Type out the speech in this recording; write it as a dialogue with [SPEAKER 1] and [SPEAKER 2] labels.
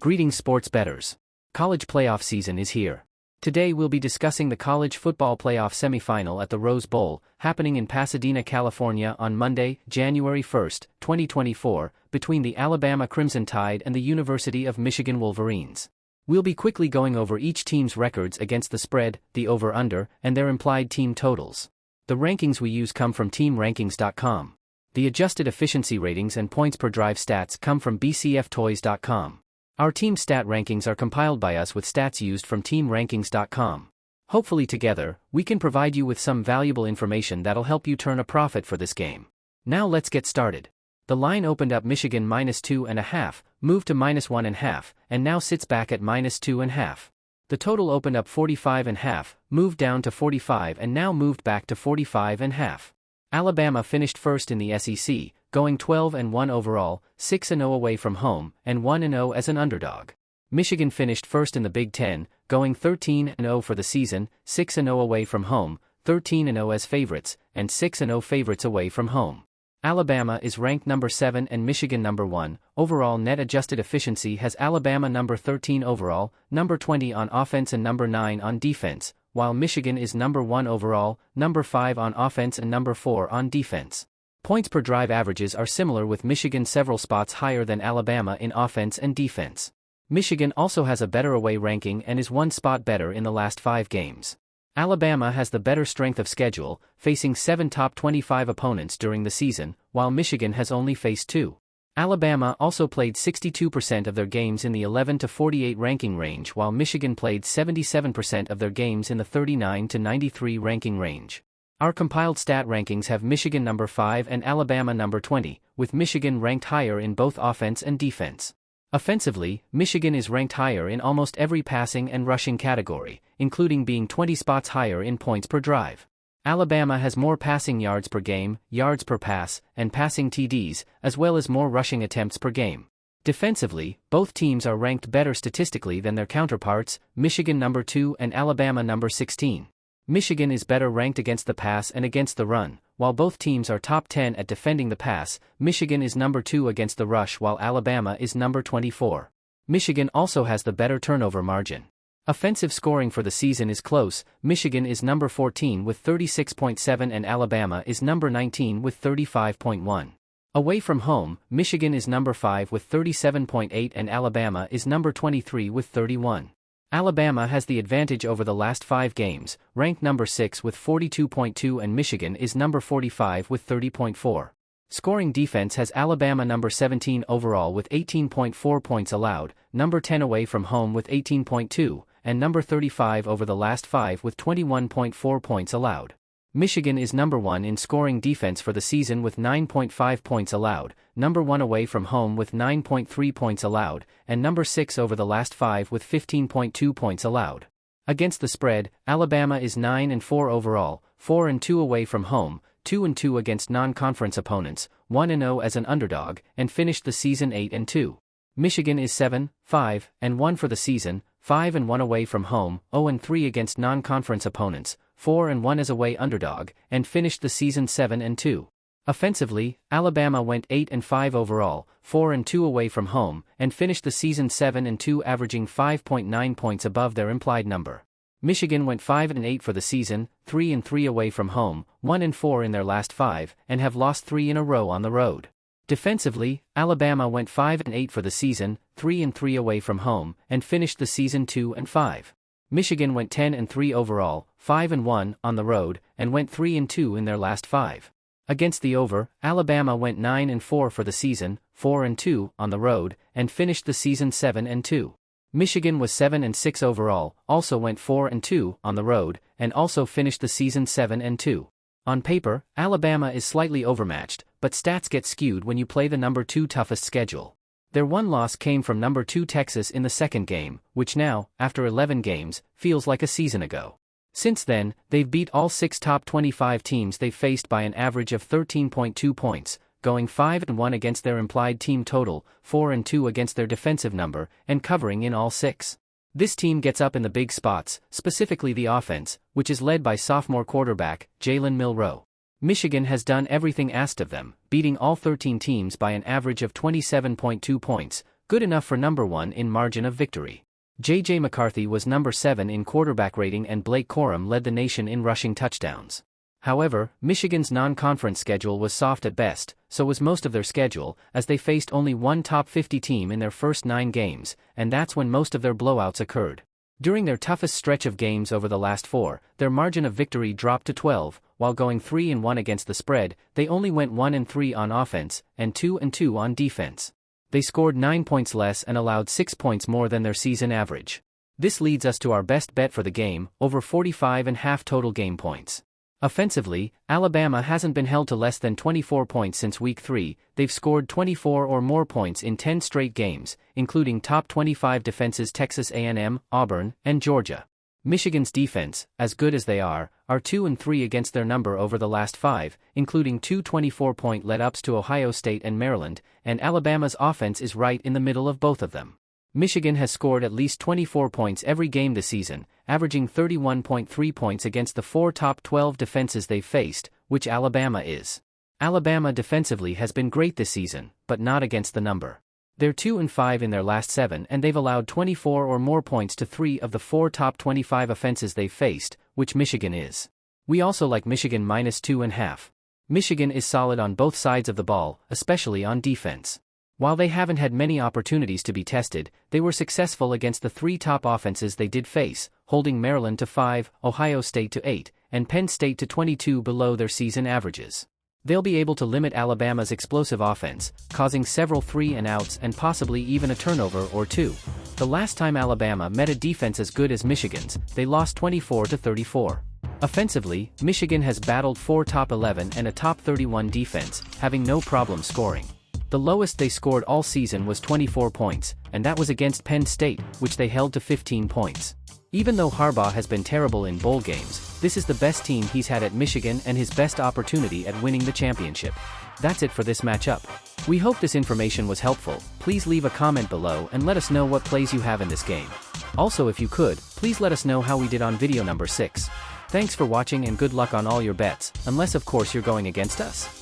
[SPEAKER 1] Greetings sports bettors. College playoff season is here. Today we'll be discussing the college football playoff semifinal at the Rose Bowl, happening in Pasadena, California on Monday, January 1, 2024, between the Alabama Crimson Tide and the University of Michigan Wolverines. We'll be quickly going over each team's records against the spread, the over-under, and their implied team totals. The rankings we use come from teamrankings.com. The adjusted efficiency ratings and points per drive stats come from bcftoys.com. Our team stat rankings are compiled by us with stats used from teamrankings.com. Hopefully together, we can provide you with some valuable information that'll help you turn a profit for this game. Now let's get started. The line opened up Michigan -2.5, moved to -1.5, and now sits back at -2.5. The total opened up 45.5, moved down to 45 and now moved back to 45.5. Alabama finished first in the SEC, going 12-1 overall, 6-0 away from home, and 1-0 as an underdog. Michigan finished first in the Big Ten, going 13-0 for the season, 6-0 away from home, 13-0 as favorites, and 6-0 favorites away from home. Alabama is ranked number 7 and Michigan number 1. Overall net adjusted efficiency has Alabama number 13 overall, number 20 on offense and number 9 on defense, while Michigan is number 1 overall, number 5 on offense and number 4 on defense. Points per drive averages are similar with Michigan several spots higher than Alabama in offense and defense. Michigan also has a better away ranking and is one spot better in the last 5 games. Alabama has the better strength of schedule, facing 7 top 25 opponents during the season, while Michigan has only faced 2. Alabama also played 62% of their games in the 11 to 48 ranking range, while Michigan played 77% of their games in the 39 to 93 ranking range. Our compiled stat rankings have Michigan number 5 and Alabama number 20, with Michigan ranked higher in both offense and defense. Offensively, Michigan is ranked higher in almost every passing and rushing category, including being 20 spots higher in points per drive. Alabama has more passing yards per game, yards per pass, and passing TDs, as well as more rushing attempts per game. Defensively, both teams are ranked better statistically than their counterparts, Michigan number 2 and Alabama number 16. Michigan is better ranked against the pass and against the run. While both teams are top 10 at defending the pass, Michigan is number 2 against the rush while Alabama is number 24. Michigan also has the better turnover margin. Offensive scoring for the season is close, Michigan is number 14 with 36.7 and Alabama is number 19 with 35.1. Away from home, Michigan is number 5 with 37.8 and Alabama is number 23 with 31. Alabama has the advantage over the last 5 games, ranked number 6 with 42.2 and Michigan is number 45 with 30.4. Scoring defense has Alabama number 17 overall with 18.4 points allowed, number 10 away from home with 18.2, and number 35 over the last 5 with 21.4 points allowed. Michigan is number 1 in scoring defense for the season with 9.5 points allowed, number 1 away from home with 9.3 points allowed, and number 6 over the last 5 with 15.2 points allowed. Against the spread, Alabama is 9-4 overall, 4-2 away from home, 2-2 against non-conference opponents, 1-0 as an underdog, and finished the season 8-2. Michigan is 7-5-1 for the season, 5-1 away from home, 0-3 against non-conference opponents, 4-1 as away underdog, and finished the season 7-2. Offensively, Alabama went 8-5 overall, 4-2 away from home, and finished the season 7-2 averaging 5.9 points above their implied number. Michigan went 5-8 for the season, 3-3 away from home, 1-4 in their last 5, and have lost 3 in a row on the road. Defensively, Alabama went 5-8 for the season, 3-3 away from home, and finished the season 2-5. Michigan went 10-3 overall, 5-1 on the road, and went 3-2 in their last 5. Against the over, Alabama went 9-4 for the season, 4-2 on the road, and finished the season 7-2. Michigan was 7-6 overall, also went 4-2 on the road, and also finished the season 7-2. On paper, Alabama is slightly overmatched, but stats get skewed when you play the number 2 toughest schedule. Their one loss came from number 2 Texas in the second game, which now, after 11 games, feels like a season ago. Since then, they've beat all 6 top 25 teams they've faced by an average of 13.2 points, going 5-1 against their implied team total, 4-2 against their defensive number, and covering in all 6. This team gets up in the big spots, specifically the offense, which is led by sophomore quarterback, Jalen Milroe. Michigan has done everything asked of them, beating all 13 teams by an average of 27.2 points, Good enough for number 1 in margin of victory. J.J. McCarthy was number 7 in quarterback rating and Blake Corum led the nation in rushing touchdowns. However, Michigan's non-conference schedule was soft at best, so was most of their schedule, as they faced only one top 50 team in their first 9 games, and that's when most of their blowouts occurred. During their toughest stretch of games over the last 4, their margin of victory dropped to 12, while going 3-1 against the spread, they only went 1-3 on offense, and 2-2 on defense. They scored 9 points less and allowed 6 points more than their season average. This leads us to our best bet for the game, over 45.5 total game points. Offensively, Alabama hasn't been held to less than 24 points since Week 3, they've scored 24 or more points in 10 straight games, including top 25 defenses Texas A&M, Auburn, and Georgia. Michigan's defense, as good as they are 2-3 against their number over the last 5, including 2 24-point let-ups to Ohio State and Maryland, and Alabama's offense is right in the middle of both of them. Michigan has scored at least 24 points every game this season, averaging 31.3 points against the 4 top 12 defenses they've faced, which Alabama is. Alabama defensively has been great this season, but not against the number. They're 2-5 in their last 7 and they've allowed 24 or more points to 3 of the 4 top 25 offenses they've faced, which Michigan is. We also like Michigan -2.5. Michigan is solid on both sides of the ball, especially on defense. While they haven't had many opportunities to be tested, they were successful against the 3 top offenses they did face, holding Maryland to 5, Ohio State to 8, and Penn State to 22 below their season averages. They'll be able to limit Alabama's explosive offense, causing several 3-and-outs and possibly even a turnover or 2. The last time Alabama met a defense as good as Michigan's, they lost 24-34. Offensively, Michigan has battled 4 top 11 and a top 31 defense, having no problem scoring. The lowest they scored all season was 24 points, and that was against Penn State, which they held to 15 points. Even though Harbaugh has been terrible in bowl games, this is the best team he's had at Michigan and his best opportunity at winning the championship. That's it for this matchup. We hope this information was helpful. Please leave a comment below and let us know what plays you have in this game. Also, if you could, please let us know how we did on video number 6. Thanks for watching and good luck on all your bets, unless of course you're going against us.